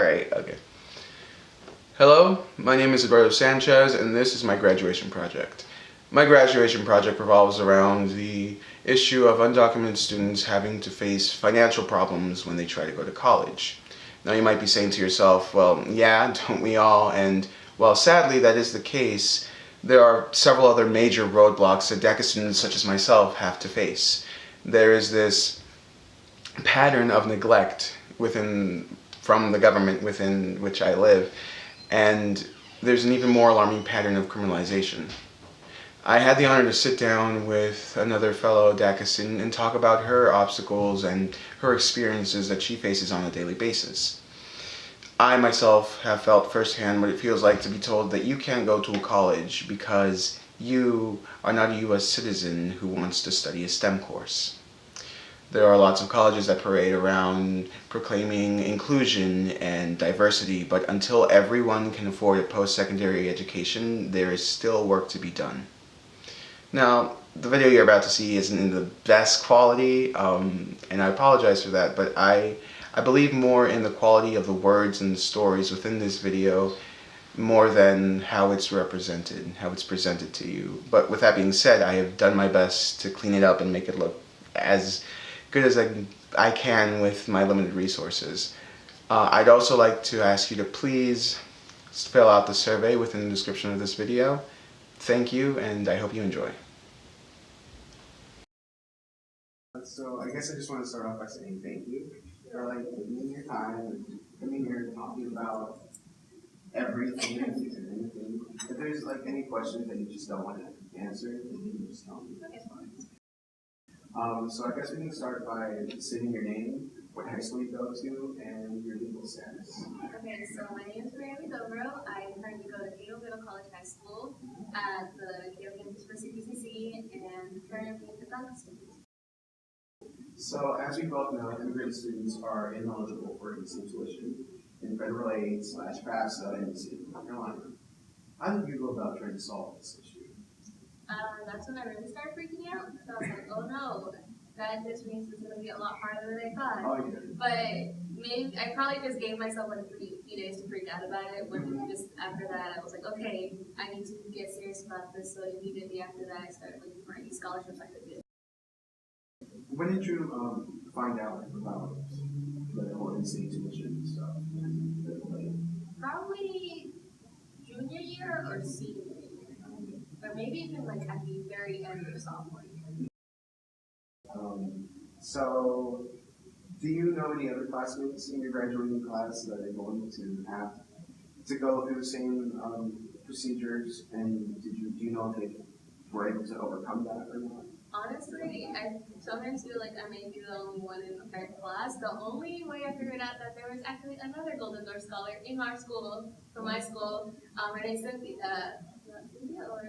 Alright, okay. Hello, my name is Eduardo Sanchez and this is my graduation project. My graduation project revolves around the issue of undocumented students having to face financial problems when they try to go to college. Now you might be saying to yourself, well, yeah, don't we all? And while sadly that is the case, there are several other major roadblocks that DACA students such as myself have to face. There is this pattern of neglect from the government within which I live, and there's an even more alarming pattern of criminalization. I had the honor to sit down with another fellow DACA student and talk about her obstacles and her experiences that she faces on a daily basis. I myself have felt firsthand what it feels like to be told that you can't go to a college because you are not a U.S. citizen who wants to study a STEM course. There are lots of colleges that parade around proclaiming inclusion and diversity, but until everyone can afford a post-secondary education, there is still work to be done. Now, the video you're about to see isn't in the best quality, and I apologize for that, but I believe more in the quality of the words and the stories within this video more than how it's represented, how it's presented to you. But with that being said, I have done my best to clean it up and make it look as good as I can with my limited resources. I'd also like to ask you to please fill out the survey within the description of this video. Thank you, and I hope you enjoy. So I guess I just want to start off by saying thank you for giving me your time and coming here and talking about everything and anything. If there's any questions that you just don't want to answer, then you can just tell me. That's fine. So I guess we can start by stating your name, what high school you go to, and your legal status. Okay, so my name is Brianna Dobro. I currently go to Cato Middle College High School at the Cato campus for CPCC and currently a DACA student. So as we both know, immigrant students are ineligible for instant tuition in federal aid/FAFSA in the state of North Carolina. How did you go about trying to solve this issue? That's when I really started freaking out. So I was like, oh no, that just means it's going to be a lot harder than I thought. Oh, yeah. But maybe I probably just gave myself a few days to freak out about it. When just after that, I was like, okay, I need to get serious about this. So immediately after that, I started looking for any scholarships I could get. When did you find out about the whole in-state tuition stuff? Probably junior year or senior year. Or maybe even at the very end of sophomore year. So, do you know any other classmates in your graduating class that are going to have to go through the same procedures? And do you know if they were able to overcome that or not? Honestly, I sometimes feel like I may be the only one in our class. The only way I figured out that there was actually another Golden Door scholar in our school, from my school. Her name's Cynthia, or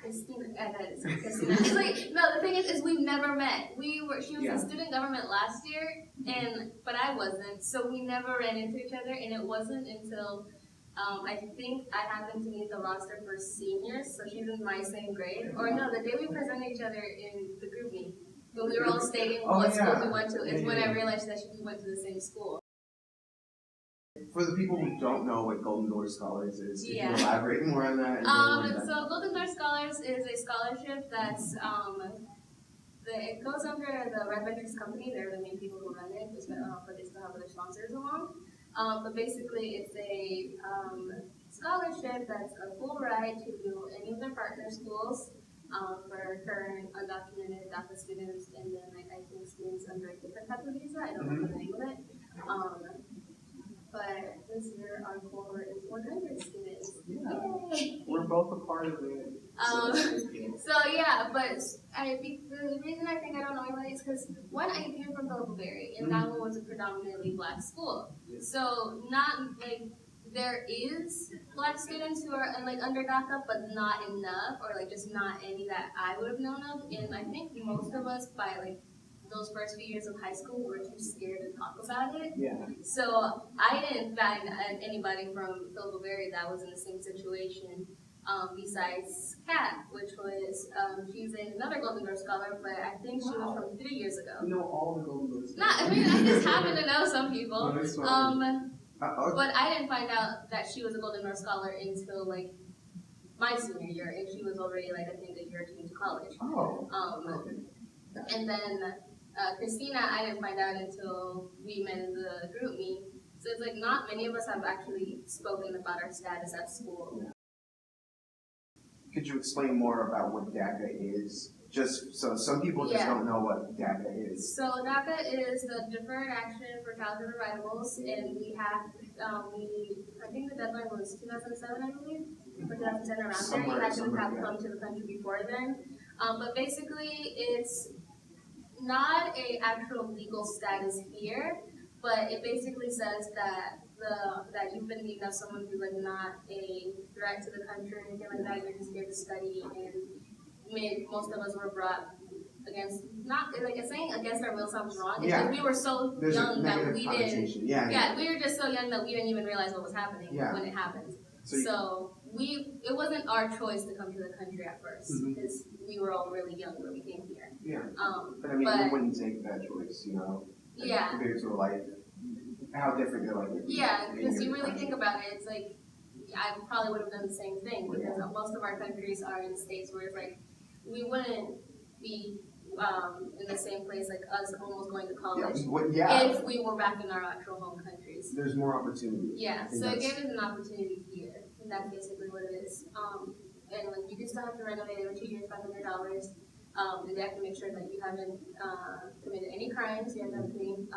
Christina. Christina. It's no, the thing is we've never met. She was in student government last year, but I wasn't, so we never ran into each other, and it wasn't until I think I happened to meet the roster for seniors, so she's in my same grade. Or no, the day we presented each other in the group meet, when we were all stating what school we went to, is when I realized that we went to the same school. For the people who don't know what Golden Door Scholars is, can you elaborate more on that? So Golden Door Scholars is a scholarship that's it goes under the Red Metrics Company. They're the main people who run it, but they still have other sponsors along. But basically, it's a scholarship that's a full ride to do any of their partner schools for current undocumented DACA students, and then I think students under a different type of visa. I don't know the name of it. But this year our cohort is 100 students. Yeah. We're both a part of it. But I think the reason I think I don't know anybody is because one, I came from Philippa Berry, and that one was a predominantly black school. So not there is black students who are under DACA, but not enough, or just not any that I would have known of. And I think most of us by those first few years of high school were too scared to talk about it. Yeah. So I didn't find anybody from Philippa Berry that was in the same situation. besides Kat, which was she's another Golden Door scholar, but I think she was from 3 years ago. You know all the Golden Doors. Not, I mean, I just happen to know some people. Oh, that's fine. But I didn't find out that she was a Golden Door scholar until like my senior year, and she was already like I think a year or two into college. Oh. Okay. And then Christina, I didn't find out until we met in the group meet. So it's like not many of us have actually spoken about our status at school. Could you explain more about what DACA is? Just so some people just don't know what DACA is. So DACA is the Deferred Action for Childhood Arrivals, and we have I think the deadline was 2007, I believe, or 2010 around there. You had to have come to the country before then. But basically, it's not a actual legal status here, but it basically says that that you've been deemed as someone who's like not a threat to the country or anything like that. You're just here to study, and most of us were brought against, not like saying against our will sounds wrong. It's just we were so young that we didn't. We were just so young that we didn't even realize what was happening when it happened. So it wasn't our choice to come to the country at first because we were all really young when we came here. But I mean, we wouldn't take that choice, you know. Compared to life, how different your life would be. Because you really think about it, it's like I probably would have done the same thing because most of our countries are in states where it's like we wouldn't be in the same place like us almost going to college if we were back in our actual home countries. There's more opportunities. So it gave us an opportunity here, and that's basically what it is. And like you just have to renovate every 2 years, $500. And they have to make sure that you haven't committed any crimes, you have to have a clean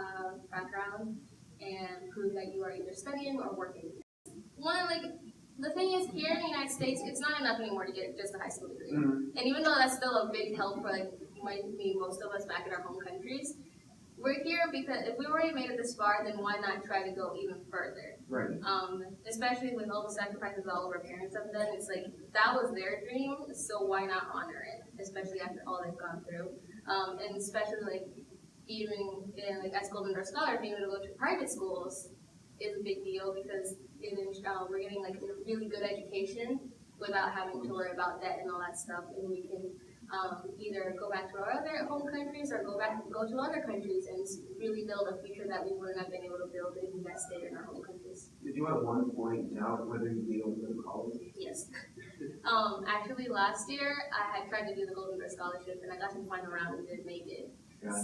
background, and prove that you are either studying or working. The thing is, here in the United States, it's not enough anymore to get just a high school degree. And even though that's still a big help for most of us back in our home countries, we're here because if we already made it this far, then why not try to go even further? Especially with all the sacrifices all of our parents have done, it's like that was their dream, so why not honor it? Especially after all they've gone through, and especially even as Golden Door scholars, being able to go to private schools is a big deal because we're getting a really good education without having to worry about debt and all that stuff, and we can either go back to our other home countries or go to other countries and really build a future that we wouldn't have been able to build if we had stayed in our home countries. Did you at one point doubt whether you'd be able to go to college? Yes. Actually, last year I had tried to do the Golden Door Scholarship and I got to the final round and didn't make it.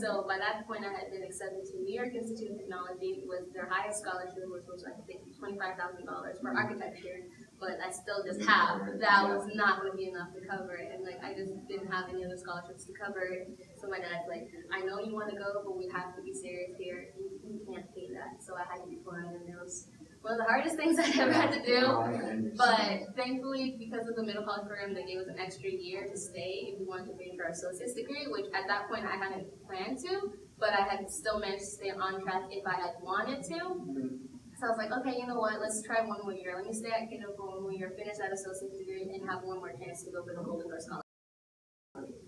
So by that point, I had been accepted to New York Institute of Technology with their highest scholarship, which was I think $25,000 for architecture. But I still just have. That was not going to be enough to cover it, and I just didn't have any other scholarships to cover it. So my dad's like, I know you want to go, but we have to be serious here. You can't pay that. So I had to decline, and it was one of the hardest things I ever had to do. But thankfully, because of the middle college program, they gave us an extra year to stay if we wanted to finish our associate's degree, which at that point I hadn't planned to, but I had still managed to stay on track if I had wanted to. So I was like, okay, you know what, let's try one more year. Let me stay at Cato for 1 more year, finish that associate's degree, and have one more chance to go for the Golden Door Scholarship.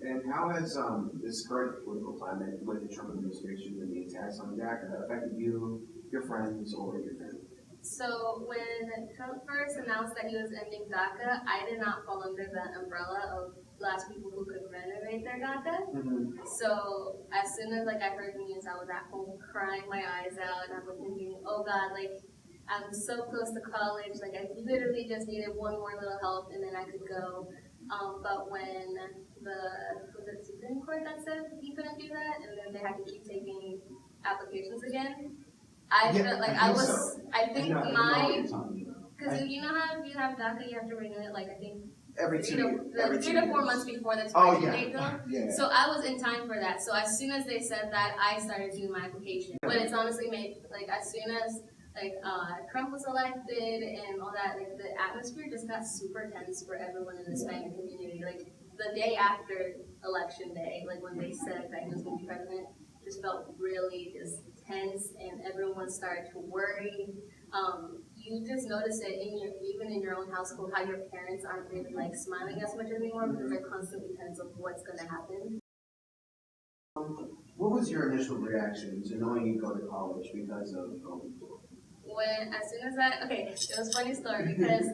And how has this current political climate with the Trump administration and the attacks on DACA affected you, your friends, or your family? So when Trump first announced that he was ending DACA, I did not fall under that umbrella of last people who could renovate their DACA. So as soon as I heard the news, I was at home crying my eyes out, and I was thinking, oh God, I'm so close to college, I literally just needed one more little help and then I could go. But when was it Supreme Court that said he couldn't do that, and then they had to keep taking applications again, I felt like because you know how if you have DACA, you have to renew it, I think every 3 to 4 months before the expiration date though. So I was in time for that. So as soon as they said that, I started doing my application. But it's honestly made, as soon as Trump was elected and all that, the atmosphere just got super tense for everyone in the Hispanic community. The day after election day, when they said that he was going to be president, just felt really just tense, and everyone started to worry. You just notice it even in your own household, how your parents aren't really smiling as much anymore because they're constantly tense of what's going to happen. What was your initial reaction to knowing you'd go to college because of as soon as it was a funny story because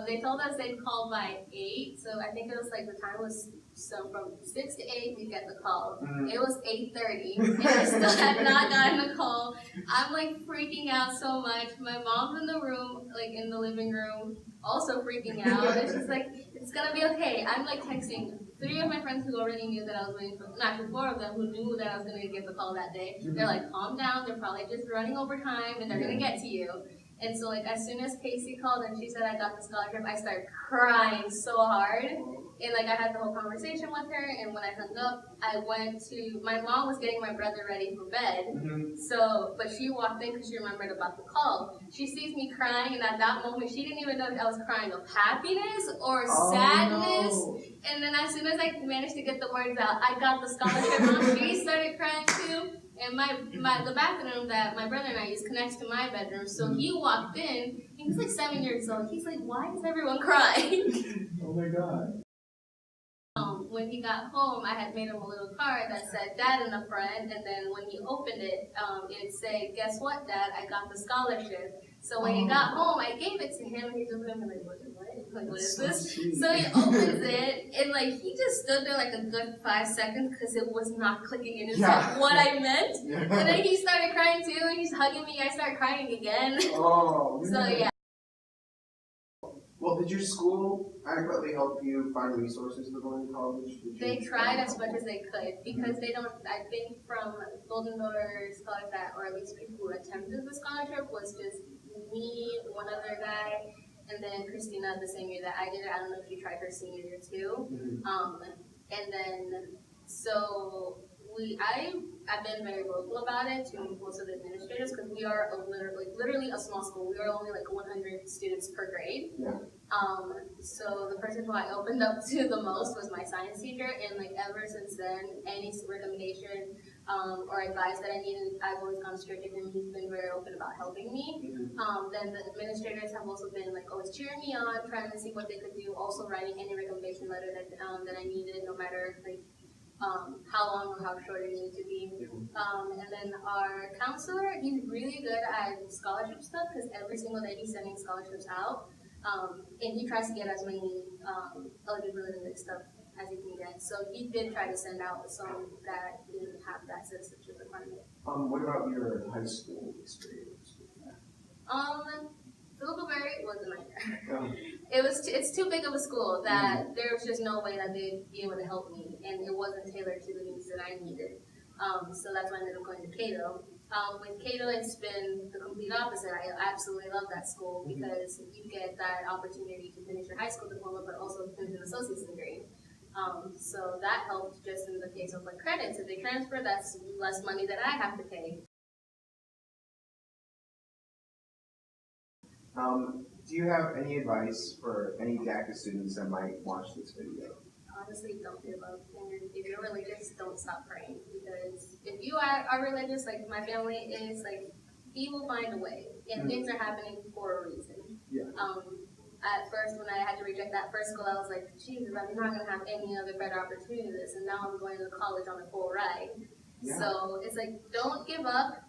they told us they'd call by 8, so I think it was like the time was so from 6 to 8 we get the call. It was 8:30 and I still had not gotten a call. I'm like freaking out so much. My mom's in the room, like in the living room, also freaking out. And she's like, it's gonna be okay. I'm like texting 3 of my friends who already knew that I was waiting for, actually 4 of them who knew that I was gonna get the call that day. They're like, calm down, they're probably just running over time and they're gonna get to you. And so like as soon as Casey called and she said I got the scholarship, I started crying so hard. And like I had the whole conversation with her, and when I hung up, I went to, my mom was getting my brother ready for bed. So, but she walked in because she remembered about the call. She sees me crying, and at that moment, she didn't even know if I was crying of happiness or sadness. No. And then as soon as I managed to get the words out, I got the scholarship, and she started crying too. And the bathroom that my brother and I use connects to my bedroom. So he walked in, and he's like 7 years old. He's like, why is everyone crying? Oh my God. When he got home, I had made him a little card that said "Dad" and a friend, and then when he opened it, it said, "Guess what, Dad? I got the scholarship." So when he got home, I gave it to him, and he just looked at me like, "What? Like, what is this?" So he opens it, and like he just stood there like a good 5 seconds because it was not clicking in his head what I meant. And then he started crying too, and he's hugging me. I started crying again. Oh. So yeah. Well, did your school adequately help you find resources for going to college? They tried as much as they could because they don't, I think from Golden Door scholars that, or at least people who attempted the scholarship was just me, one other guy, and then Christina the same year that I did it. I don't know if she tried her senior year too. And then, so I've been very vocal about it to most of the administrators because we are literally a small school. We are only like 100 students per grade. So the person who I opened up to the most was my science teacher, and like ever since then, any recommendation or advice that I needed, I've always gone straight to him. He's been very open about helping me. Then the administrators have also been like always cheering me on, trying to see what they could do, also writing any recommendation letter that I needed, no matter like how long or how short it needed to be. And then our counselor, he's really good at scholarship stuff because every single day he's sending scholarships out. And he tries to get as many eligibility stuff as he can get. So he did try to send out some that didn't have that citizenship requirement. What about your high school experience with that? Phillipsburg was a nightmare. It's too big of a school that there was just no way that they'd be able to help me, and it wasn't tailored to the needs that I needed. So that's why I ended up going to Cato. With Cato, it's been the complete opposite. I absolutely love that school because you get that opportunity to finish your high school diploma, but also finish an associate's degree. So that helped just in the case of like credits. If they transfer, that's less money that I have to pay. Do you have any advice for any DACA students that might watch this video? Honestly, don't give up. And if you're religious, don't stop praying. Because if you are religious, like my family is, like, he will find a way. And things are happening for a reason. At first, when I had to reject that first school, I was like, Jesus, I'm not going to have any other better opportunity than this. And now I'm going to college on a full ride. So it's like, don't give up,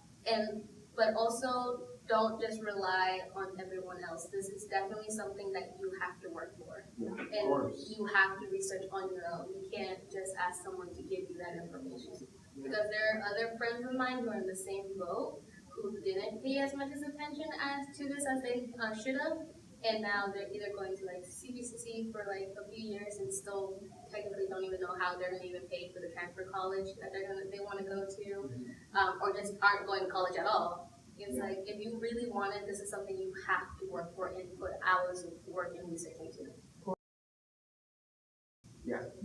but also don't just rely on everyone else. This is definitely something that you have to work for. And you have to research on your own. You can't just ask someone to give you that information. Because there are other friends of mine who are in the same boat who didn't pay as much attention to this as they should have. And now they're either going to like CBCC for like a few years and still technically don't even know how they're going to even pay for the transfer college that they want to go to, or just aren't going to college at all. It's like, if you really want it, this is something you have to work for and put hours of work and research into.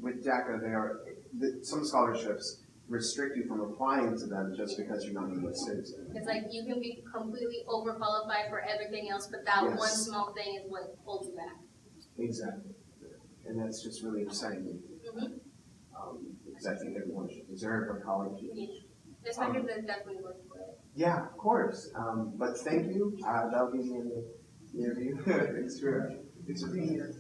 With DACA, some scholarships restrict you from applying to them just because you're not a U.S. citizen. It's like you can be completely overqualified for everything else, but that one small thing is what holds you back. Exactly. And that's just really upsetting. Because I think everyone should deserve a college education. This record is definitely worth for it. Yeah, of course. But thank you. That'll be the end of the interview. Thanks for being here.